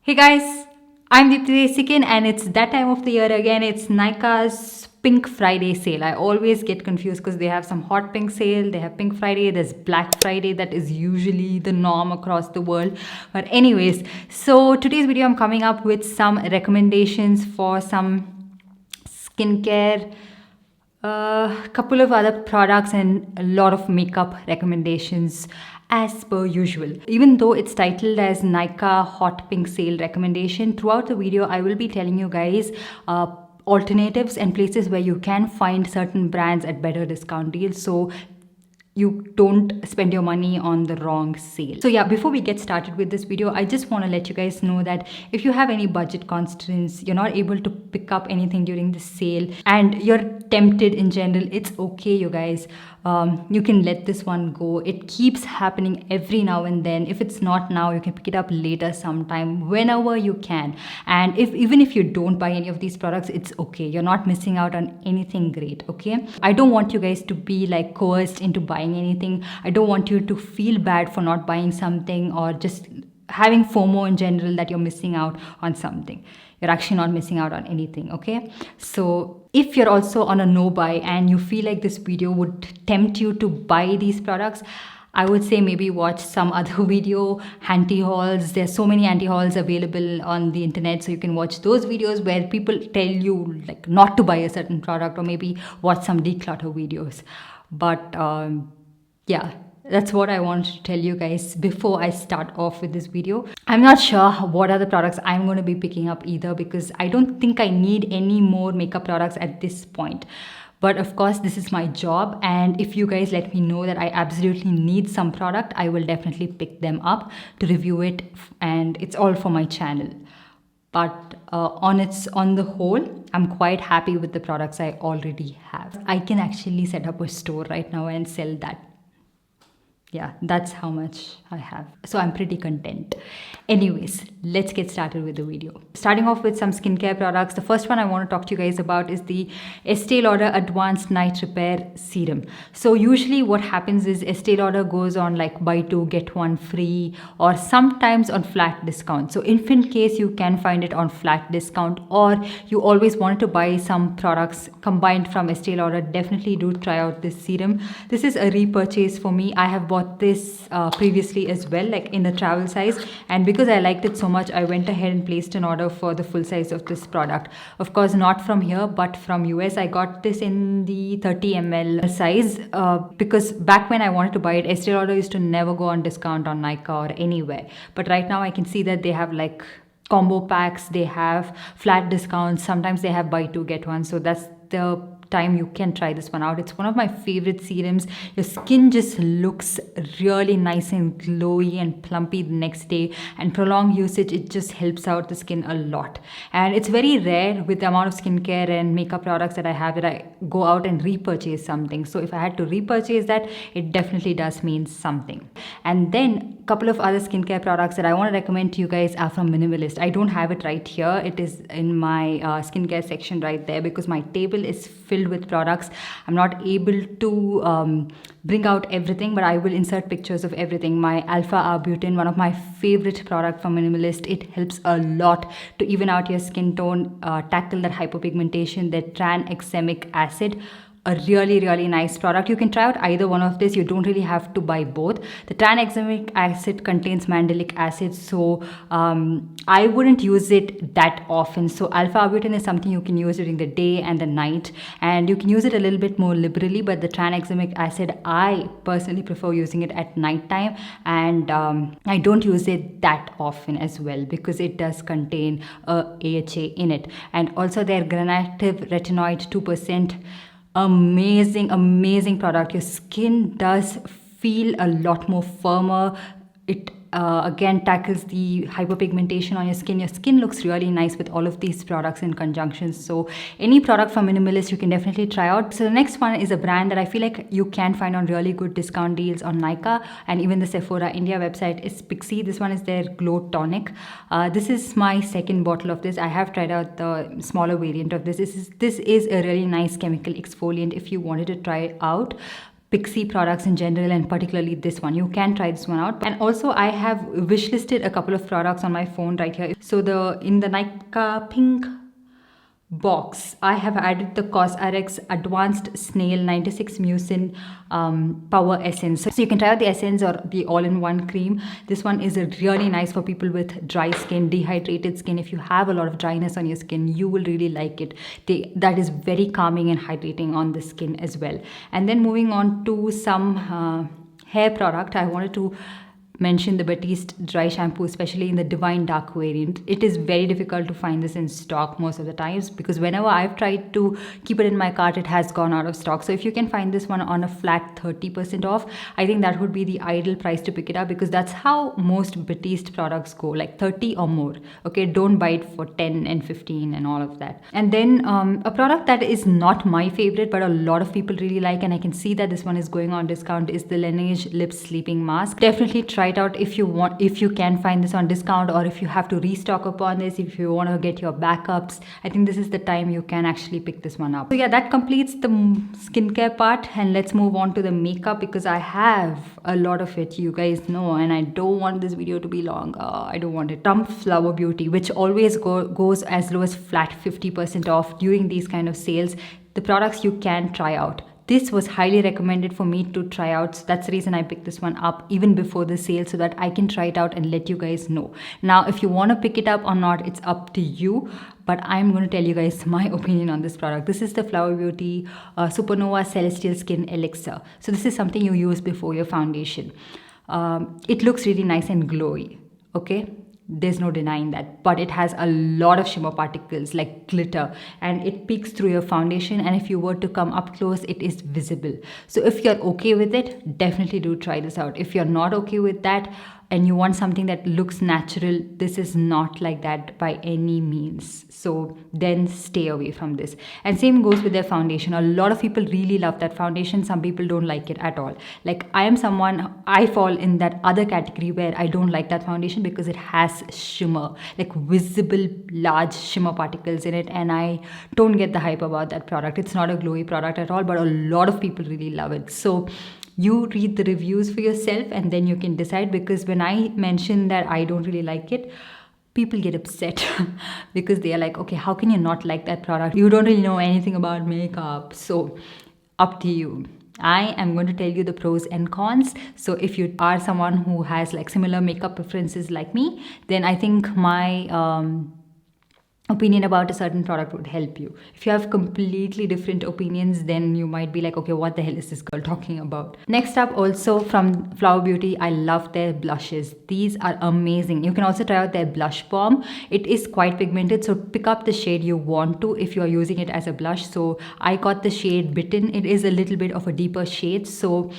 Hey guys, I'm Deepthi Desikan and it's that time of the year again. It's Nykaa's Pink Friday sale. I always get confused because they have some hot pink sale, they have Pink Friday, there's Black Friday that is usually the norm across the world. But anyways, so today's video I'm coming up with some recommendations for some skincare, a couple of other products and a lot of makeup recommendations as per usual. Even though it's titled as Nykaa Hot Pink Sale Recommendation, throughout the video I will be telling you guys alternatives and places where you can find certain brands at better discount deals. So you don't spend your money on the wrong sale. So yeah, before we get started with this video, I just want to let you guys know that if you have any budget constraints, you're not able to pick up anything during the sale and you're tempted in general, it's okay, you guys. You can let this one go. It keeps happening every now and then. If it's not now, you can pick it up later sometime, whenever you can. And even if you don't buy any of these products, it's okay. You're not missing out on anything great, okay? I don't want you guys to be like coerced into buying anything. I don't want you to feel bad for not buying something or just having FOMO in general that you're missing out on something. You're actually not missing out on anything, okay? So if you're also on a no buy and you feel like this video would tempt you to buy these products, I would say maybe watch some other video, anti hauls. There's so many anti hauls available on the internet, so you can watch those videos where people tell you like not to buy a certain product, or maybe watch some declutter videos. But yeah, that's what I want to tell you guys before I start off with this video. I'm not sure what are the products I'm going to be picking up either, because I don't think I need any more makeup products at this point. But of course, this is my job, and if you guys let me know that I absolutely need some product, I will definitely pick them up to review it, and it's all for my channel. But on the whole, I'm quite happy with the products I already have. I can actually set up a store right now and sell that. Yeah, that's how much I have. So I'm pretty content. Anyways, let's get started with the video. Starting off with some skincare products. The first one I want to talk to you guys about is the Estee Lauder Advanced Night Repair Serum. So usually what happens is Estee Lauder goes on like buy two, get one free, or sometimes on flat discount. So if in case you can find it on flat discount, or you always wanted to buy some products combined from Estee Lauder, definitely do try out this serum. This is a repurchase for me. I have bought this previously as well, like in the travel size, and because I liked it so much, I went ahead and placed an order for the full size of this product. Of course, not from here but from US. I got this in the 30 ml size because back when I wanted to buy it, Estee Lauder used to never go on discount on Nykaa or anywhere, but right now I can see that they have like combo packs, they have flat discounts, sometimes they have buy two get one. So that's the time you can try this one out. It's one of my favorite serums. Your skin just looks really nice and glowy and plumpy the next day, and prolonged usage, it just helps out the skin a lot. And it's very rare with the amount of skincare and makeup products that I have that I go out and repurchase something. So if I had to repurchase that, it definitely does mean something. And then a couple of other skincare products that I want to recommend to you guys are from Minimalist. I don't have it right here. It is in my skincare section right there, because my table is filled with products. I'm not able to bring out everything, but I will insert pictures of everything. My Alpha Arbutin, one of my favorite product from Minimalist. It helps a lot to even out your skin tone, tackle that hypopigmentation, that tranexamic acid. A really nice product. You can try out either one of this. You don't really have to buy both. The tranexamic acid contains mandelic acid, so I wouldn't use it that often. So Alpha Arbutin is something you can use during the day and the night, and you can use it a little bit more liberally. But the tranexamic acid, I personally prefer using it at night time, and I don't use it that often as well, because it does contain AHA in it. And also their Granative Retinoid 2%, amazing product. Your skin does feel a lot more firmer. It again tackles the hyperpigmentation on your skin. Your skin looks really nice with all of these products in conjunction. So any product from Minimalist you can definitely try out. So the next one is a brand that I feel like you can find on really good discount deals on Nykaa and even the Sephora India website, is Pixi. This one is their Glow Tonic. This is my second bottle of this. I have tried out the smaller variant of this. This is a really nice chemical exfoliant if you wanted to try it out. Pixie products in general, and particularly this one. You can try this one out. And also I have wishlisted a couple of products on my phone right here. So in the Nykaa pink box, I have added the CosRx Advanced Snail 96 Mucin Power Essence. So you can try out the essence or the all-in-one cream. This one is really nice for people with dry skin, dehydrated skin. If you have a lot of dryness on your skin, you will really like it. That is very calming and hydrating on the skin as well. And then moving on to some hair product, I wanted to mention the Batiste dry shampoo, especially in the Divine Dark variant. It is very difficult to find this in stock most of the times, because whenever I've tried to keep it in my cart, it has gone out of stock. So if you can find this one on a flat 30% off, I think that would be the ideal price to pick it up, because that's how most Batiste products go, like 30 or more. Okay, don't buy it for 10 and 15 and all of that. And then a product that is not my favorite but a lot of people really like, and I can see that this one is going on discount, is the Laneige Lip Sleeping Mask. Definitely try it out if you can find this on discount, or if you have to restock upon this, if you want to get your backups. I think this is the time you can actually pick this one up. So yeah, that completes the skincare part, and let's move on to the makeup, because I have a lot of it, you guys know, and I don't want this video to be long. I don't want it. From Flower Beauty, which always goes as low as flat 50% off during these kind of sales. The products you can try out. This was highly recommended for me to try out, so that's the reason I picked this one up even before the sale, so that I can try it out and let you guys know. Now, if you want to pick it up or not, it's up to you, but I'm going to tell you guys my opinion on this product. This is the Flower Beauty Supernova Celestial Skin Elixir. So this is something you use before your foundation. It looks really nice and glowy, okay? There's no denying that, but it has a lot of shimmer particles like glitter, and it peeks through your foundation, and if you were to come up close, it is visible. So if you're okay with it, definitely do try this out. If you're not okay with that and you want something that looks natural, this is not like that by any means. So then stay away from this. And same goes with their foundation. A lot of people really love that foundation. Some people don't like it at all. Like I fall in that other category where I don't like that foundation because it has shimmer, like visible large shimmer particles in it, and I don't get the hype about that product. It's not a glowy product at all, but a lot of people really love it. So you read the reviews for yourself and then you can decide, because when I mention that I don't really like it, people get upset because they are like, okay, how can you not like that product? You don't really know anything about makeup. So up to you. I am going to tell you the pros and cons. So if you are someone who has like similar makeup preferences like me, then I think my opinion about a certain product would help you. If you have completely different opinions, then you might be like, okay, what the hell is this girl talking about? Next up, also from Flower Beauty, I love their blushes. These are amazing. You can also try out their blush balm. It is quite pigmented, so pick up the shade you want to if you are using it as a blush. So I got the shade Bitten. It is a little bit of a deeper shade, so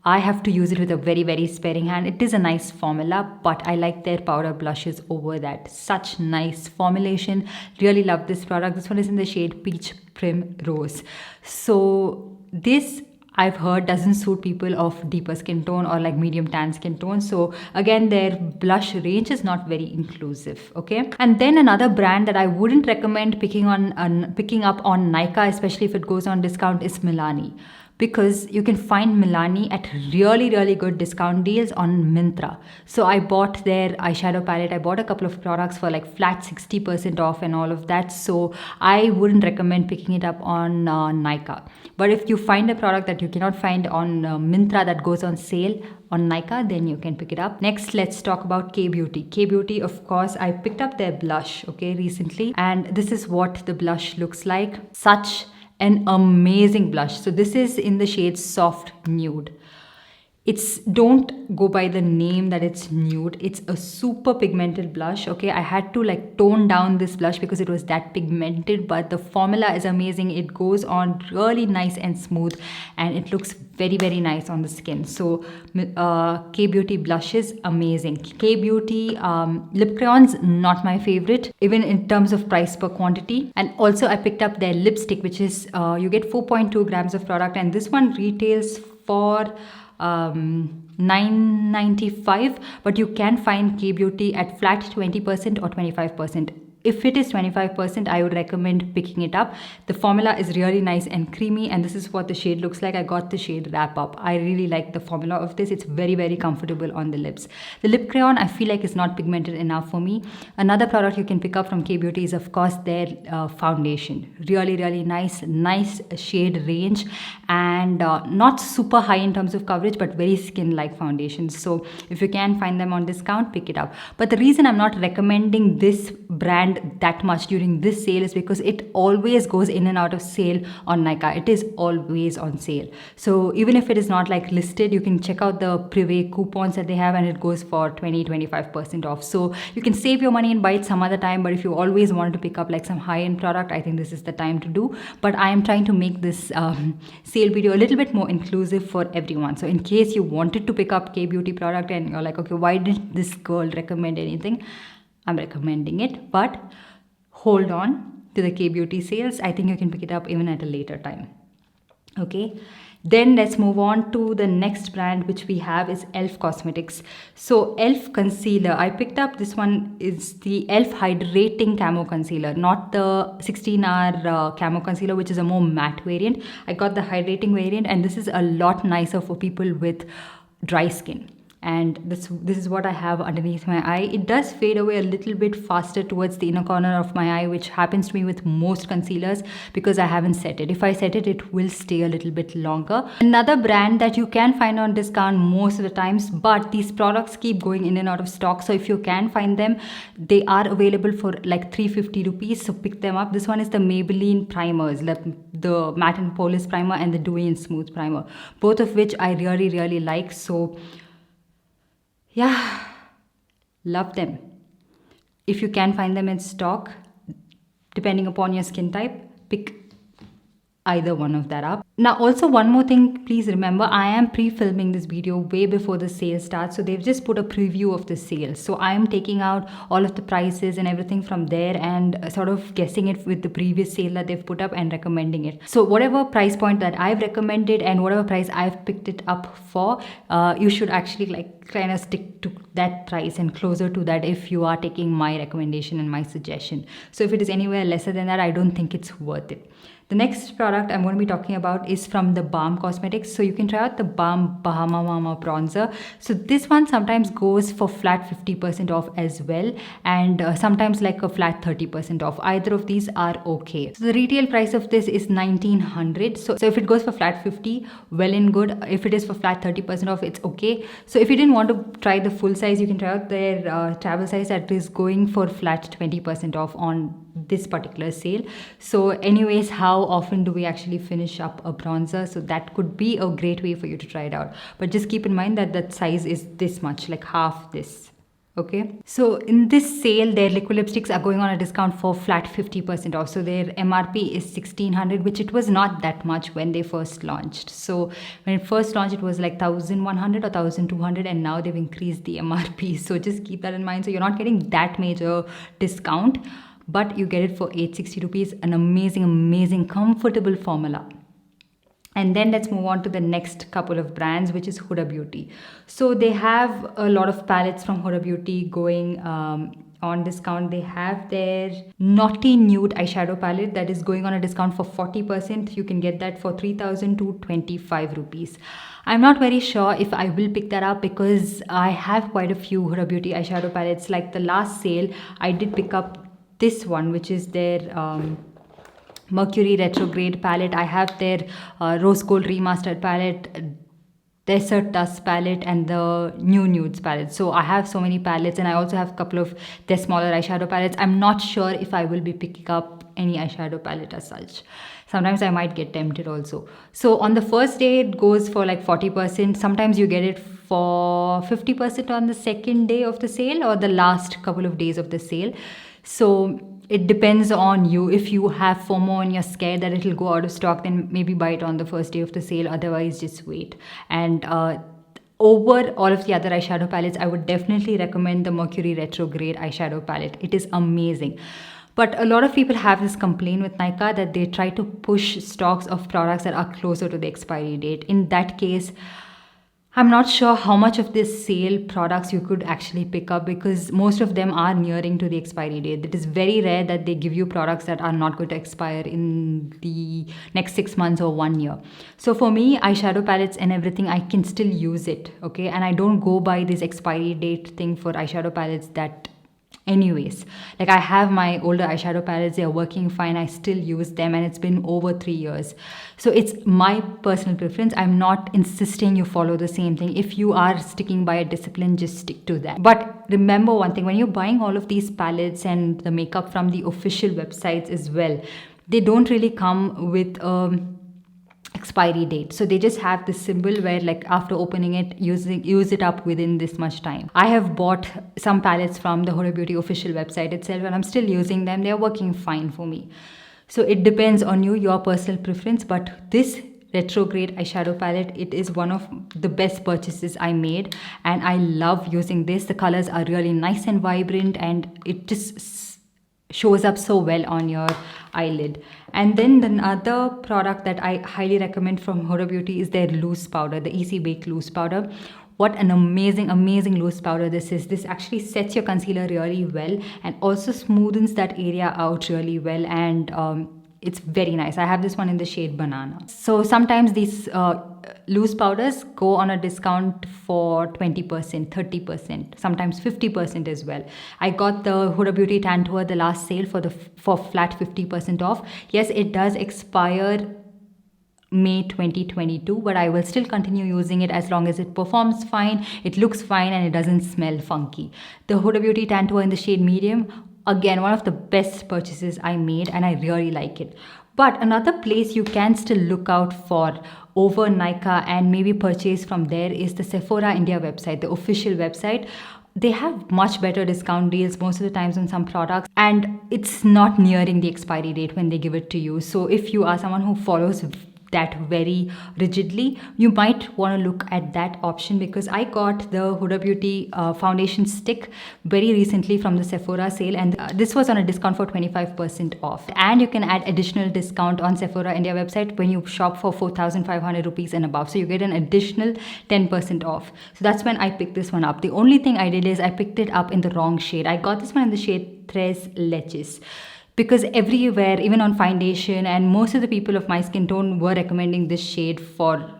I have to use it with a very, very sparing hand. It is a nice formula, but I like their powder blushes over that. Such nice formulation. Really love this product. This one is in the shade Peach Primrose. So this, I've heard, doesn't suit people of deeper skin tone or like medium tan skin tone. So again, their blush range is not very inclusive, okay? And then another brand that I wouldn't recommend picking up on Nykaa, especially if it goes on discount, is Milani. Because you can find Milani at really, really good discount deals on Myntra. So I bought their eyeshadow palette. I bought a couple of products for like flat 60% off and all of that. So I wouldn't recommend picking it up on Nykaa. But if you find a product that you cannot find on Myntra that goes on sale on Nykaa, then you can pick it up. Next, let's talk about Kay Beauty. Kay Beauty, of course, I picked up their blush, okay, recently. And this is what the blush looks like. Such an amazing blush. So this is in the shade Soft Nude. Don't go by the name that it's nude. It's a super pigmented blush, okay? I had to like tone down this blush because it was that pigmented, but the formula is amazing. It goes on really nice and smooth, and it looks very, very nice on the skin. So Kay Beauty blush is amazing. Kay Beauty lip crayons, not my favorite, even in terms of price per quantity. And also I picked up their lipstick, which is you get 4.2 grams of product, and this one retails for $9.95, but you can find Kay Beauty at flat 20% or 25% if it is 25%, I would recommend picking it up. The formula is really nice and creamy, and this is what the shade looks like. I got the shade Wrap Up. I really like the formula of this. It's very, very comfortable on the lips. The lip crayon, I feel like, is not pigmented enough for me. Another product you can pick up from K Beauty is, of course, their foundation. Really, really nice shade range, and not super high in terms of coverage, but very skin-like foundations. So if you can find them on discount, pick it up. But the reason I'm not recommending this brand that much during this sale is because it always goes in and out of sale on Nykaa. It is always on sale. So even if it is not like listed, you can check out the Privé coupons that they have, and it goes for 20-25% off. So you can save your money and buy it some other time. But if you always want to pick up like some high-end product, I think this is the time to do. But I am trying to make this sale video a little bit more inclusive for everyone. So in case you wanted to pick up K Beauty product and you're like, okay, why didn't this girl recommend anything? I'm recommending it, but hold on to the K Beauty sales. I think you can pick it up even at a later time. Okay, then let's move on to the next brand, which we have is Elf Cosmetics. So Elf concealer, I picked up this one, is the Elf Hydrating Camo Concealer, not the 16-hour camo concealer, which is a more matte variant. I got the hydrating variant, and this is a lot nicer for people with dry skin. And this is what I have underneath my eye. It does fade away a little bit faster towards the inner corner of my eye, which happens to me with most concealers because I haven't set it. If I set it, it will stay a little bit longer. Another brand that you can find on discount most of the times, but these products keep going in and out of stock. So if you can find them, they are available for like 350 rupees. So pick them up. This one is the Maybelline primers, the Matte and Polish primer and the Dewy and Smooth primer, both of which I really, really like. So yeah, love them. If you can find them in stock, depending upon your skin type, pick either one of that up. Now also one more thing, please remember, I am pre-filming this video way before the sale starts. So they've just put a preview of the sale. So I am taking out all of the prices and everything from there and sort of guessing it with the previous sale that they've put up and recommending it. So whatever price point that I've recommended and whatever price I've picked it up for, you should actually like kind of stick to that price and closer to that if you are taking my recommendation and my suggestion. So if it is anywhere lesser than that, I don't think it's worth it. The next product I'm going to be talking about is from the Balm Cosmetics. So you can try out the Balm Bahama Mama bronzer. So this one sometimes goes for flat 50% off as well, and sometimes like a flat 30% off. Either of these are okay. So the retail price of this is 1900. So if it goes for flat 50, well and good. If it is for flat 30% off, it's okay. So if you didn't want to try the full size, you can try out their travel size that is going for flat 20% off on this particular sale. So anyways, how often do we actually finish up a bronzer? So that could be a great way for you to try it out, but just keep in mind that that size is this much, like half this. Okay, so in this sale, their liquid lipsticks are going on a discount for flat 50% off. So their MRP is 1600, which it was not that much when they first launched. So when it first launched, it was like 1100 or 1200, and now they've increased the MRP. So just keep that in mind. So you're not getting that major discount, but you get it for 860 rupees. An amazing comfortable formula. And then let's move on to the next couple of brands, which is Huda Beauty. So they have a lot of palettes from Huda Beauty going on discount. They have their Naughty Nude eyeshadow palette that is going on a discount for 40%. You can get that for 3,225 rupees. I'm not very sure if I will pick that up because I have quite a few Huda Beauty eyeshadow palettes. Like the last sale, I did pick up this one, which is their Mercury Retrograde palette. I have their Rose Gold Remastered palette, Desert Dust palette, and the New Nudes palette. So I have so many palettes, and I also have a couple of their smaller eyeshadow palettes. I'm not sure if I will be picking up any eyeshadow palette as such. Sometimes I might get tempted also. So on the first day, it goes for like 40%. Sometimes you get it for 50% on the second day of the sale or the last couple of days of the sale. So it depends on you. If you have FOMO and you're scared that it'll go out of stock, then maybe buy it on the first day of the sale. Otherwise, just wait. And over all of the other eyeshadow palettes, I would definitely recommend the Mercury Retrograde eyeshadow palette. It is amazing. But a lot of people have this complaint with Nykaa that they try to push stocks of products that are closer to the expiry date. In that case, I'm not sure how much of this sale products you could actually pick up because most of them are nearing to the expiry date. It is very rare that they give you products that are not going to expire in the next 6 months or 1 year. So for me, eyeshadow palettes and everything, I can still use it, okay? And I don't go by this expiry date thing for eyeshadow palettes that anyways, like I have my older eyeshadow palettes, they are working fine, I still use them, and it's been over 3 years. So it's my personal preference. I'm not insisting you follow the same thing. If you are sticking by a discipline, just stick to that. But remember one thing, when you're buying all of these palettes and the makeup from the official websites as well, they don't really come with expiry date, so they just have this symbol where, like, after opening it, use it up within this much time. I have bought some palettes from the Huda Beauty official website itself, and I'm still using them. They're working fine for me. So it depends on you, your personal preference. But this retrograde eyeshadow palette, it is one of the best purchases I made, and I love using this. The colors are really nice and vibrant, and it just shows up so well on your eyelid. And then the other product that I highly recommend from Huda Beauty is their loose powder, the Easy Bake loose powder. What an amazing loose powder this is. This actually sets your concealer really well and also smoothens that area out really well, and it's very nice. I have this one in the shade Banana. So sometimes these loose powders go on a discount for 20%, 30%, sometimes 50% as well. I got the Huda Beauty Tan Tour, the last sale, for flat 50% off. Yes, it does expire May 2022, but I will still continue using it as long as it performs fine, it looks fine, and it doesn't smell funky. The Huda Beauty Tan Tour in the shade Medium, again, one of the best purchases I made, and I really like it. But another place you can still look out for over Nykaa and maybe purchase from there is the Sephora India website, the official website. They have much better discount deals most of the times on some products, and it's not nearing the expiry date when they give it to you. So if you are someone who follows that very rigidly, you might want to look at that option, because I got the Huda Beauty foundation stick very recently from the Sephora sale, and this was on a discount for 25% off. And you can add additional discount on Sephora India website when you shop for 4,500 rupees and above, so you get an additional 10% off. So that's when I picked this one up. The only thing I did is I picked it up in the wrong shade. I got this one in the shade Tres Leches, because everywhere, even on foundation, and most of the people of my skin tone were recommending this shade for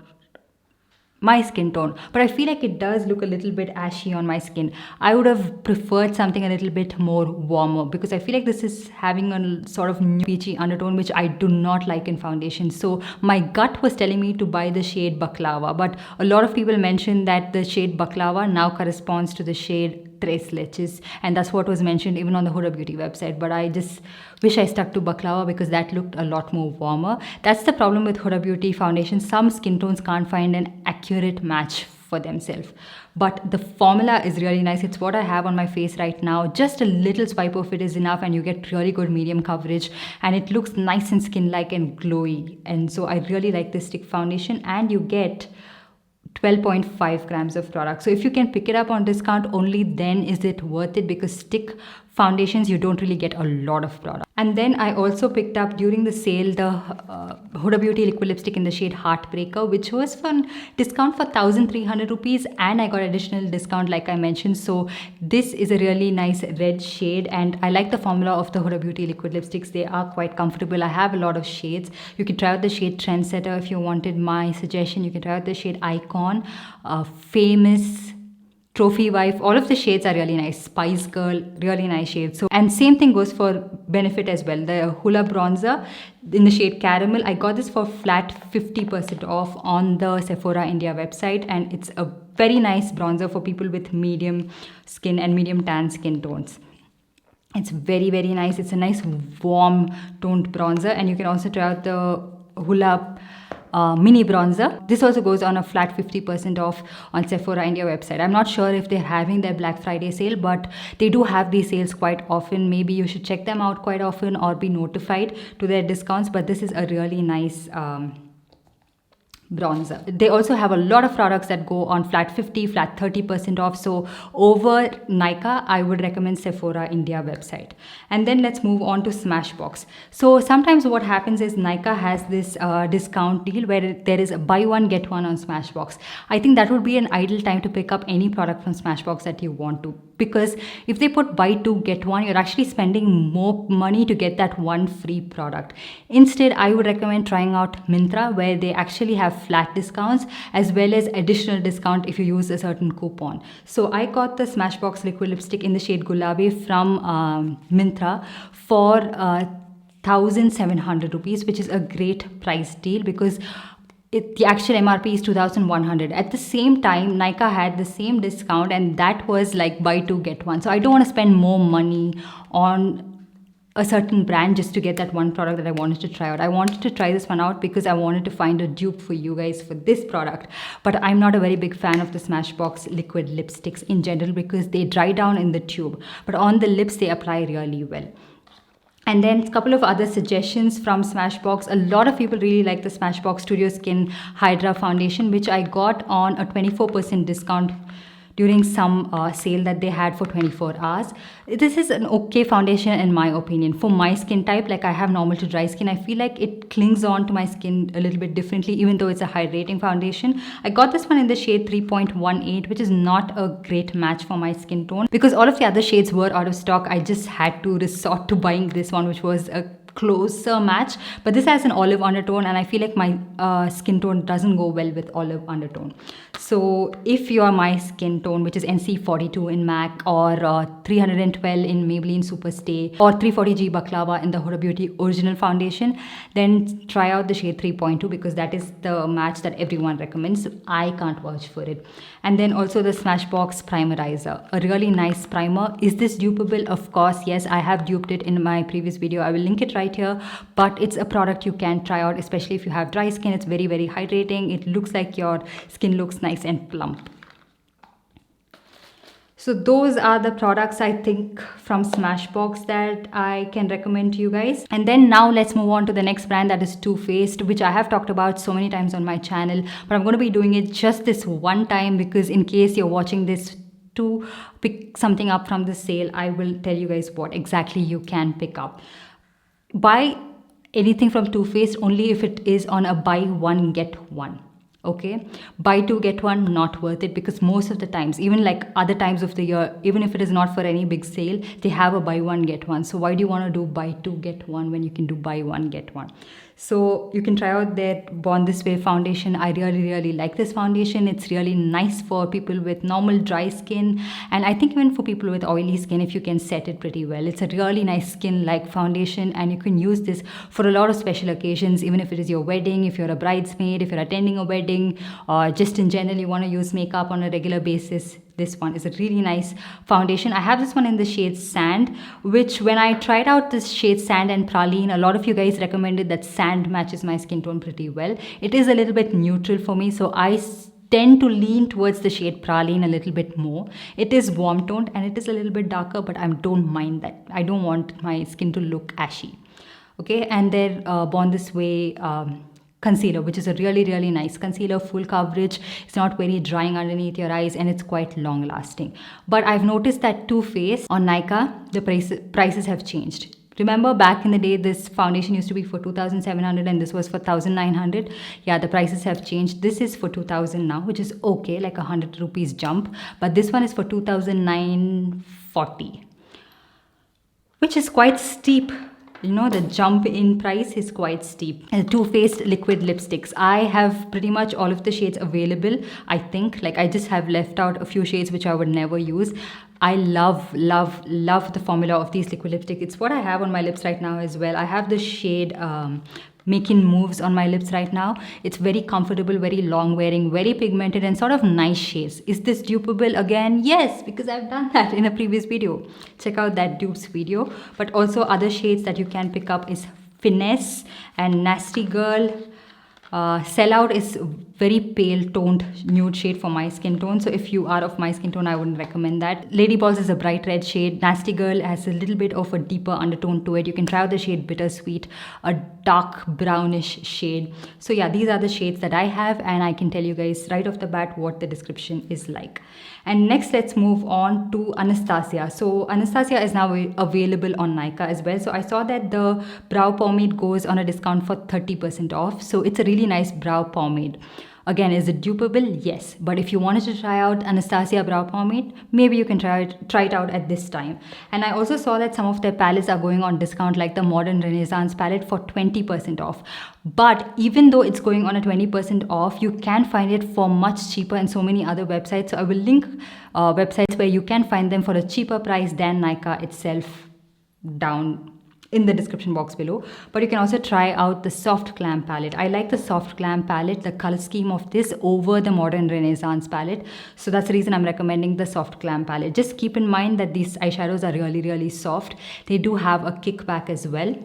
my skin tone, but I feel like it does look a little bit ashy on my skin. I would have preferred something a little bit more warmer, because I feel like this is having a sort of peachy undertone, which I do not like in foundation. So my gut was telling me to buy the shade Baklava, but a lot of people mentioned that the shade Baklava now corresponds to the shade Tres Leches, and that's what was mentioned even on the Huda Beauty website. But I just wish I stuck to Baklava, because that looked a lot more warmer. That's the problem with Huda Beauty foundation. Some skin tones can't find an accurate match for themselves, but the formula is really nice. It's what I have on my face right now. Just a little swipe of it is enough, and you get really good medium coverage, and it looks nice and skin-like and glowy. And so I really like this stick foundation, and you get 12.5 grams of product. So if you can pick it up on discount, only then is it worth it, because stick foundations, you don't really get a lot of product. And then I also picked up during the sale the Huda Beauty liquid lipstick in the shade Heartbreaker, which was for discount for 1,300 rupees, and I got additional discount like I mentioned. So this is a really nice red shade, and I like the formula of the Huda Beauty liquid lipsticks. They are quite comfortable. I have a lot of shades. You can try out the shade Trendsetter if you wanted my suggestion. You can try out the shade Icon, Famous, Trophy Wife. All of the shades are really nice. Spice Girl, really nice shades. So, and same thing goes for Benefit as well. The Hoola bronzer in the shade Caramel, I got this for flat 50% off on the Sephora India website, and it's a very nice bronzer for people with medium skin and medium tan skin tones. It's very nice. It's a nice warm toned bronzer, and you can also try out the Hoola mini bronzer. This also goes on a flat 50% off on Sephora India website. I'm not sure if they're having their Black Friday sale, but they do have these sales quite often. Maybe you should check them out quite often or be notified to their discounts. But this is a really nice bronzer. They also have a lot of products that go on flat 50, flat 30% off. So over Nykaa, I would recommend Sephora India website. And then let's move on to Smashbox. So sometimes what happens is Nykaa has this discount deal where there is a buy one get one on Smashbox. I think that would be an ideal time to pick up any product from Smashbox that you want to, because if they put buy two get one, you're actually spending more money to get that one free product. Instead, I would recommend trying out Myntra, where they actually have flat discounts as well as additional discount if you use a certain coupon. So I got the Smashbox liquid lipstick in the shade Gulabi from Myntra for 1,700 rupees, which is a great price deal because the actual MRP is 2,100. At the same time, Nykaa had the same discount, and that was like buy two get one. So I don't want to spend more money on a certain brand just to get that one product that I wanted to try out. I wanted to try this one out because I wanted to find a dupe for you guys for this product. But I'm not a very big fan of the Smashbox liquid lipsticks in general because they dry down in the tube, but on the lips they apply really well. And then a couple of other suggestions from Smashbox. A lot of people really like the Smashbox Studio Skin Hydra Foundation, which I got on a 24% discount during some sale that they had for 24 hours. This is an okay foundation in my opinion. For my skin type, like I have normal to dry skin, I feel like it clings on to my skin a little bit differently, even though it's a hydrating foundation. I got this one in the shade 3.18, which is not a great match for my skin tone. Because all of the other shades were out of stock, I just had to resort to buying this one, which was a closer match. But this has an olive undertone, and I feel like my skin tone doesn't go well with olive undertone. So if you are my skin tone, which is NC42 in MAC, or 312 in Maybelline Superstay, or 340G Baklava in the Huda Beauty original foundation, then try out the shade 3.2 because that is the match that everyone recommends. I can't vouch for it. And then also the Smashbox Primerizer, a really nice primer. Is this dupeable? Of course, yes. I have duped it in my previous video. I will link it right here, but it's a product you can try out, especially if you have dry skin. It's very, very hydrating. It looks like your skin looks nice and plump. So those are the products I think from Smashbox that I can recommend to you guys. And then now let's move on to the next brand, that is Too Faced, which I have talked about so many times on my channel, but I'm going to be doing it just this one time because in case you're watching this to pick something up from the sale, I will tell you guys what exactly you can pick up. Buy anything from Too Faced only if it is on a buy one get one. Okay, buy two get one, not worth it, because most of the times, even like other times of the year, even if it is not for any big sale, they have a buy one get one. So why do you want to do buy two get one when you can do buy one get one? So you can try out their Born This Way foundation. I really like this foundation. It's really nice for people with normal dry skin, and I think even for people with oily skin, if you can set it pretty well. It's a really nice skin like foundation, and you can use this for a lot of special occasions, even if it is your wedding, if you're a bridesmaid, if you're attending a wedding, or just in general you want to use makeup on a regular basis. This one is a really nice foundation. I have this one in the shade Sand, which when I tried out this shade Sand and Praline, a lot of you guys recommended that Sand matches my skin tone pretty well. It is a little bit neutral for me, so I tend to lean towards the shade Praline a little bit more. It is warm toned and it is a little bit darker, but I don't mind that. I don't want my skin to look ashy. Okay, and their Born This Way concealer, which is a really nice concealer, full coverage. It's not very drying underneath your eyes, and it's quite long lasting. But I've noticed that Too Faced on Nykaa, the prices have changed. Remember back in the day, this foundation used to be for 2,700 and this was for 1,900. Yeah, the prices have changed. This is for 2,000 now, which is okay, like 100 rupees jump. But this one is for 2,940, which is quite steep. You know, the jump in price is quite steep. And Too Faced liquid lipsticks, I have pretty much all of the shades available. I think, like, I just have left out a few shades which I would never use. I love the formula of these liquid lipstick. It's what I have on my lips right now as well. I have the shade Making Moves on my lips right now. It's very comfortable, very long wearing, very pigmented, and sort of nice shades. Is this dupeable again? Yes, because I've done that in a previous video. Check out that dupes video. But also other shades that you can pick up is Finesse and Nasty Girl. Sellout is very pale toned nude shade for my skin tone. So if you are of my skin tone, I wouldn't recommend that. Lady Balls is a bright red shade. Nasty Girl has a little bit of a deeper undertone to it. You can try out the shade Bittersweet, a dark brownish shade. So yeah, these are the shades that I have, and I can tell you guys right off the bat what the description is like. And next, let's move on to Anastasia. So Anastasia is now available on Nykaa as well. So I saw that the brow pomade goes on a discount for 30% off. So it's a really nice brow pomade. Again, is it dupable? Yes. But if you wanted to try out Anastasia brow pomade, maybe you can try it out at this time. And I also saw that some of their palettes are going on discount, like the Modern Renaissance palette, for 20% off. But even though it's going on a 20% off, you can find it for much cheaper in so many other websites. So I will link websites where you can find them for a cheaper price than Nykaa itself down in the description box below. But you can also try out the Soft Glam palette. I like the Soft Glam palette, the color scheme of this, over the Modern Renaissance palette. So that's the reason I'm recommending the Soft Glam palette. Just keep in mind that these eyeshadows are really, really soft. They do have a kickback as well.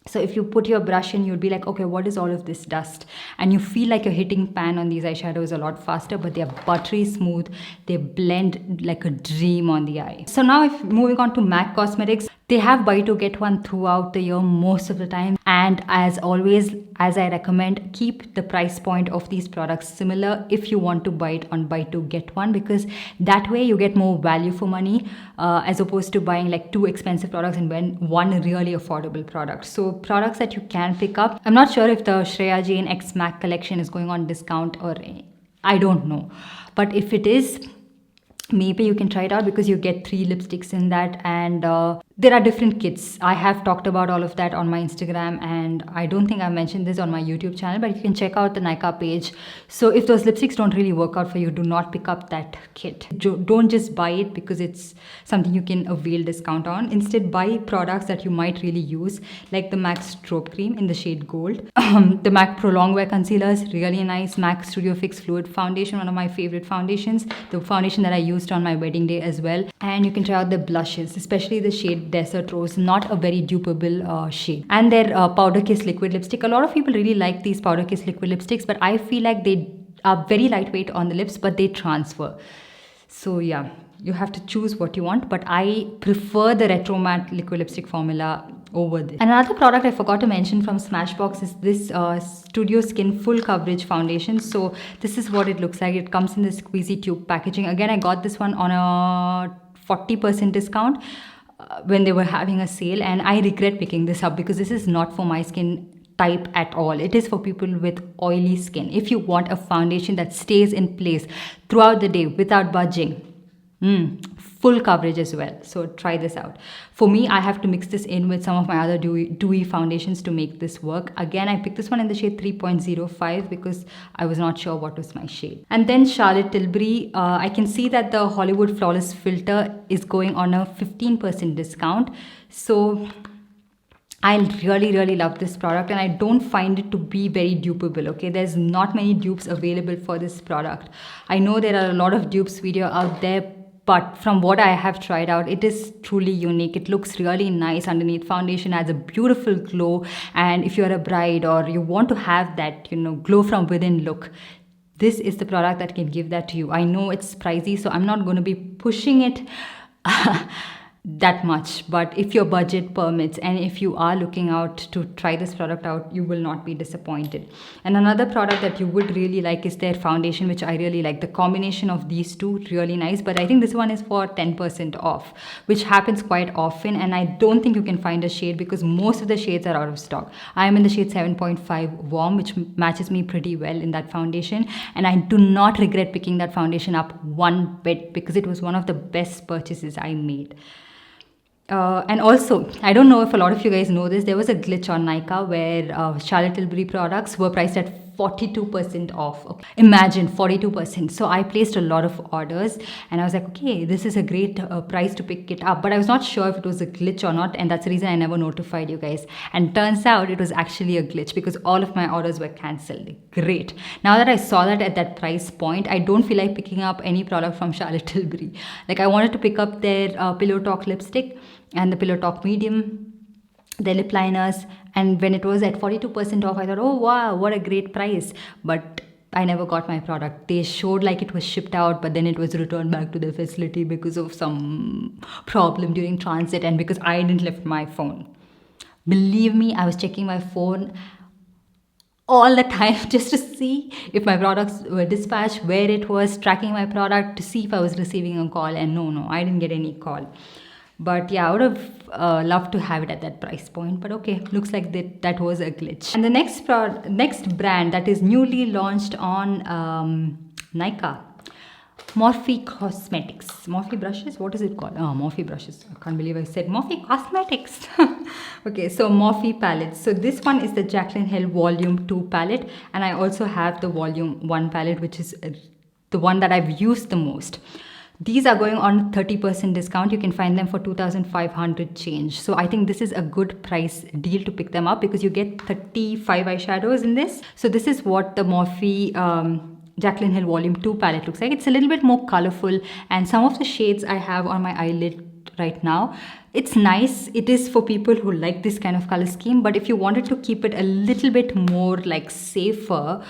So if you put your brush in, you'd be like, okay, what is all of this dust? And you feel like you're hitting pan on these eyeshadows a lot faster, but they're buttery smooth. They blend like a dream on the eye. So now if moving on to MAC Cosmetics, they have buy two get one throughout the year most of the time. And as always, as I recommend, keep the price point of these products similar if you want to buy it on buy two get one, because that way you get more value for money as opposed to buying like two expensive products and one really affordable product. So products that you can pick up. I'm not sure if the Shreya Jain X MAC collection is going on discount, or I don't know. But if it is, maybe you can try it out, because you get 3 lipsticks in that, and there are different kits. I have talked about all of that on my Instagram, and I don't think I mentioned this on my YouTube channel, but you can check out the Nykaa page. So if those lipsticks don't really work out for you, do not pick up that kit. Don't just buy it because it's something you can avail discount on. Instead, buy products that you might really use, like the MAC Strobe Cream in the shade Gold. The MAC Pro Longwear Concealer is really nice. MAC Studio Fix Fluid Foundation, one of my favorite foundations. The foundation that I used on my wedding day as well. And you can try out the blushes, especially the shade Desert Rose, not a very dupable shade. And their Powder Kiss liquid lipstick. A lot of people really like these Powder Kiss liquid lipsticks, but I feel like they are very lightweight on the lips, but they transfer. So yeah, you have to choose what you want, but I prefer the Retro Matte liquid lipstick formula over this. Another product I forgot to mention from Smashbox is this Studio Skin Full Coverage Foundation. So this is what it looks like. It comes in this squeezy tube packaging. Again, I got this one on a 40% discount when they were having a sale, and I regret picking this up because this is not for my skin type at all. It is for people with oily skin. If you want a foundation that stays in place throughout the day without budging, full coverage as well. So try this out. For me, I have to mix this in with some of my other dewy foundations to make this work. Again, I picked this one in the shade 3.05 because I was not sure what was my shade. And then Charlotte Tilbury, I can see that the Hollywood Flawless Filter is going on a 15% discount. So I really, really love this product, and I don't find it to be very dupable, okay? There's not many dupes available for this product. I know there are a lot of dupes video out there, but from what I have tried out, it is truly unique. It looks really nice underneath. Foundation adds a beautiful glow, and if you're a bride or you want to have that, glow from within look, this is the product that can give that to you. I know it's pricey, so I'm not going to be pushing it that much, but if your budget permits and if you are looking out to try this product out, you will not be disappointed. And another product that you would really like is their foundation, which I really like. The combination of these two, really nice, but I think this one is for 10% off, which happens quite often, and I don't think you can find a shade because most of the shades are out of stock. I am in the shade 7.5 Warm, which matches me pretty well in that foundation, and I do not regret picking that foundation up one bit because it was one of the best purchases I made. And also, I don't know if a lot of you guys know this, there was a glitch on Nykaa where Charlotte Tilbury products were priced at 42% off. Okay. Imagine 42%. So I placed a lot of orders and I was like, okay, this is a great price to pick it up. But I was not sure if it was a glitch or not. And that's the reason I never notified you guys. And turns out it was actually a glitch because all of my orders were cancelled. Great. Now that I saw that at that price point, I don't feel like picking up any product from Charlotte Tilbury. Like I wanted to pick up their Pillow Talk lipstick and the Pillow Talk medium. the lip liners, and when it was at 42% off, I thought, oh wow, what a great price. But I never got my product. They showed like it was shipped out, but then it was returned back to the facility because of some problem during transit and because I didn't lift my phone. Believe me, I was checking my phone all the time just to see if my products were dispatched, where it was, tracking my product to see if I was receiving a call. And no, I didn't get any call. But yeah, I would have loved to have it at that price point. But okay, looks like that was a glitch. And the next brand that is newly launched on Nykaa, Morphe Cosmetics. Morphe brushes? What is it called? Oh, Morphe brushes. I can't believe I said Morphe Cosmetics. Okay, so Morphe palettes. So this one is the Jaclyn Hill Volume 2 palette. And I also have the Volume 1 palette, which is the one that I've used the most. These are going on 30% discount. You can find them for 2,500 change. So I think this is a good price deal to pick them up because you get 35 eyeshadows in this. So this is what the Morphe Jaclyn Hill Volume 2 palette looks like. It's a little bit more colorful, and some of the shades I have on my eyelid right now, it's nice. It is for people who like this kind of color scheme, but if you wanted to keep it a little bit more like safer,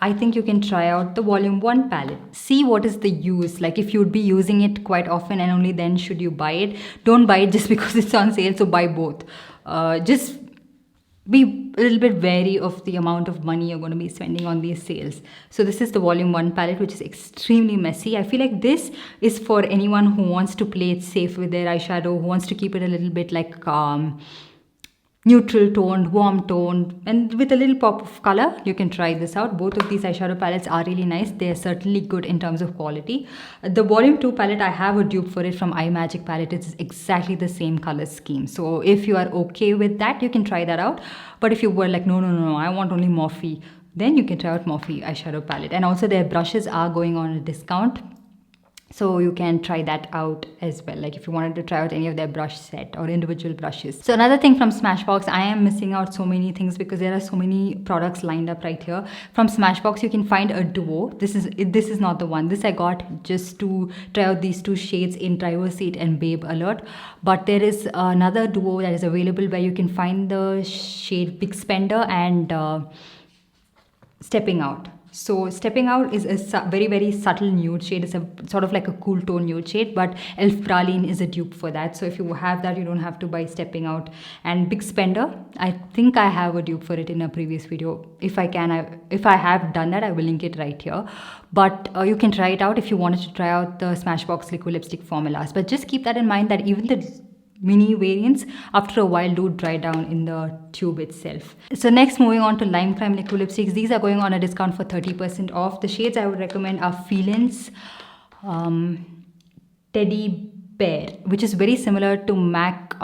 I think you can try out the Volume 1 palette. See what is the use. Like if you'd be using it quite often and only then should you buy it. Don't buy it just because it's on sale, so buy both. Just be a little bit wary of the amount of money you're going to be spending on these sales. So this is the Volume 1 palette, which is extremely messy. I feel like this is for anyone who wants to play it safe with their eyeshadow, who wants to keep it a little bit like neutral toned, warm toned, and with a little pop of color. You can try this out. Both of these eyeshadow palettes are really nice. They are certainly good in terms of quality. The Volume 2 palette, I have a dupe for it from iMagic palette. It's exactly the same color scheme. So if you are okay with that, you can try that out. But if you were like, no, I want only Morphe, then you can try out Morphe eyeshadow palette. And also their brushes are going on a discount, so you can try that out as well, like if you wanted to try out any of their brush set or individual brushes. So another thing from Smashbox, I am missing out so many things because there are so many products lined up right here. From Smashbox, you can find a duo. This is not the one. This I got just to try out these two shades in Driver's Seat and Babe Alert. But there is another duo that is available where you can find the shade Big Spender and Stepping Out. So Stepping Out is a very, very subtle nude shade. It's a sort of like a cool tone nude shade, but Elf Praline is a dupe for that. So if you have that, you don't have to buy Stepping Out. And Big Spender, I think I have a dupe for it in a previous video. If I have done that, I will link it right here. But you can try it out if you wanted to try out the Smashbox liquid lipstick formulas. But just keep that in mind that even the mini variants after a while do dry down in the tube itself. So next, moving on to Lime Crime liquid lipsticks. These are going on a discount for 30% off. The shades I would recommend are Feelings, Teddy Bear, which is very similar to MAC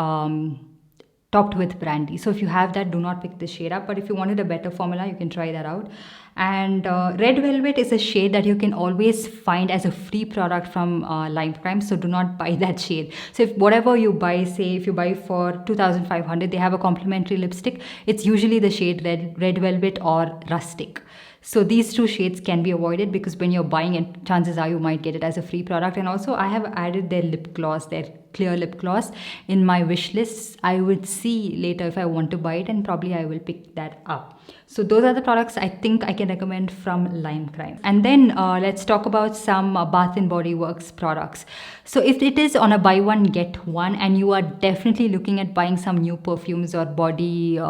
topped with brandy. So if you have that, do not pick this shade up. But if you wanted a better formula, you can try that out. And Red Velvet is a shade that you can always find as a free product from Lime Crime. So do not buy that shade. So if whatever you buy, say if you buy for 2,500, they have a complimentary lipstick. It's usually the shade Red Velvet or Rustic. So these two shades can be avoided because when you're buying it, chances are you might get it as a free product. And also I have added their lip gloss, their clear lip gloss in my wish list. I would see later if I want to buy it, and probably I will pick that up. So those are the products I think I can recommend from Lime Crime. And then let's talk about some Bath & Body Works products. So if it is on a buy one get one and you are definitely looking at buying some new perfumes or body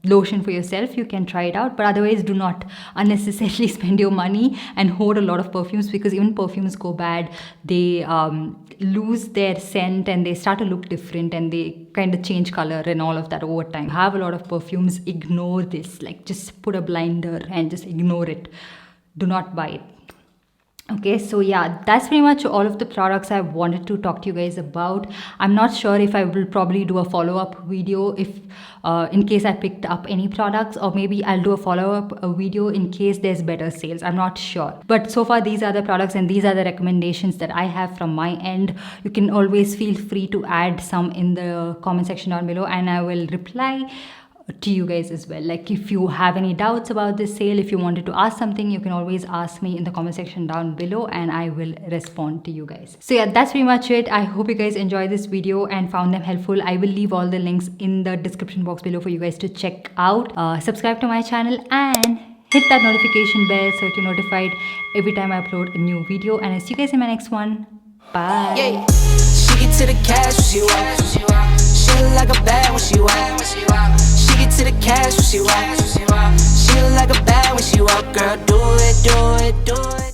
lotion for yourself, you can try it out. But otherwise, do not unnecessarily spend your money and hoard a lot of perfumes, because even perfumes go bad. They lose their scent and they start to look different and they kind of change color and all of that over time. Have a lot of perfumes, ignore this. Like just put a blinder and just ignore it. Do not buy it. Okay, so yeah, that's pretty much all of the products I wanted to talk to you guys about. I'm not sure if I will probably do a follow-up video if in case I picked up any products, or maybe I'll do a follow-up video in case there's better sales. I'm not sure. But so far, these are the products and these are the recommendations that I have from my end. You can always feel free to add some in the comment section down below and I will reply to you guys as well. Like if you have any doubts about this sale, if you wanted to ask something, you can always ask me in the comment section down below and I will respond to you guys. So yeah, that's pretty much it. I hope you guys enjoyed this video and found them helpful. I will leave all the links in the description box below for you guys to check out. Subscribe to my channel and hit that notification bell so that you're notified every time I upload a new video. And I'll see you guys in my next one. Bye. Yeah. She get to the cash when she walk. She look like a bad when she walk. She get to the cash when she walk. She look like a bad when she walk. Girl, do it, do it, do it.